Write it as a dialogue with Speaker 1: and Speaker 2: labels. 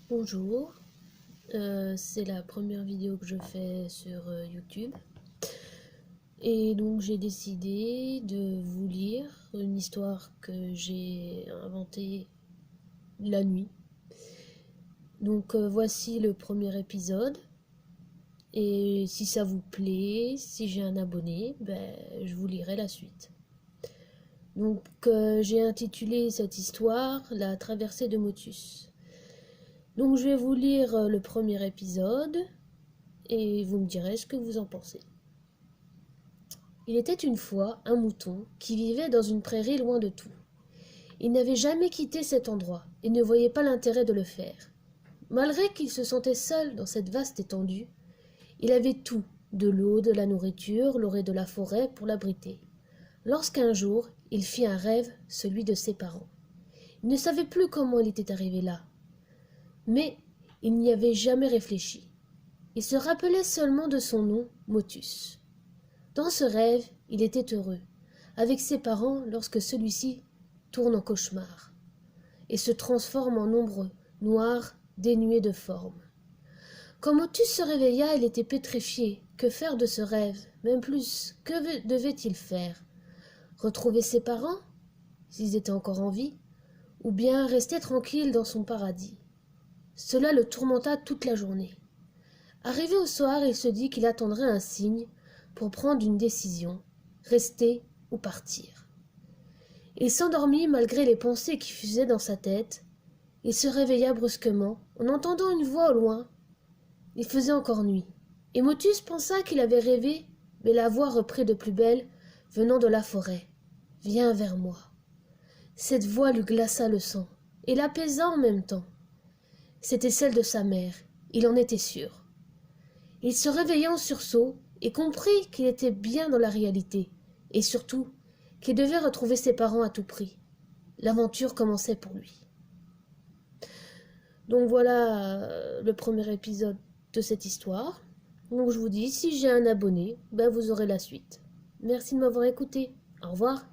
Speaker 1: Bonjour, c'est la première vidéo que je fais sur YouTube et donc j'ai décidé de vous lire une histoire que j'ai inventée la nuit. Donc voici le premier épisode et si ça vous plaît, si j'ai un abonné, je vous lirai la suite. Donc j'ai intitulé cette histoire La traversée de Motus. Donc je vais vous lire le premier épisode et vous me direz ce que vous en pensez. Il était une fois un mouton qui vivait dans une prairie loin de tout. Il n'avait jamais quitté cet endroit et ne voyait pas l'intérêt de le faire. Malgré qu'il se sentait seul dans cette vaste étendue, il avait tout, de l'eau, de la nourriture, l'orée de la forêt pour l'abriter. Lorsqu'un jour, il fit un rêve, celui de ses parents. Il ne savait plus comment il était arrivé là, mais il n'y avait jamais réfléchi. Il se rappelait seulement de son nom, Motus. Dans ce rêve, il était heureux, avec ses parents lorsque celui-ci tourne en cauchemar et se transforme en ombre noire dénuée de forme. Quand Motus se réveilla, il était pétrifié. Que faire de ce rêve? Même plus, que devait-il faire? Retrouver ses parents, s'ils étaient encore en vie, ou bien rester tranquille dans son paradis? Cela le tourmenta toute la journée. Arrivé au soir, il se dit qu'il attendrait un signe pour prendre une décision, rester ou partir. Il s'endormit malgré les pensées qui fusaient dans sa tête. Il se réveilla brusquement en entendant une voix au loin. Il faisait encore nuit, et Motus pensa qu'il avait rêvé, mais la voix reprit de plus belle, venant de la forêt. « Viens vers moi. » Cette voix lui glaça le sang, et l'apaisa en même temps. C'était celle de sa mère, il en était sûr. Il se réveilla en sursaut et comprit qu'il était bien dans la réalité, et surtout qu'il devait retrouver ses parents à tout prix. L'aventure commençait pour lui. Donc voilà le premier épisode de cette histoire. Donc je vous dis, si j'ai un abonné, vous aurez la suite. Merci de m'avoir écouté. Au revoir.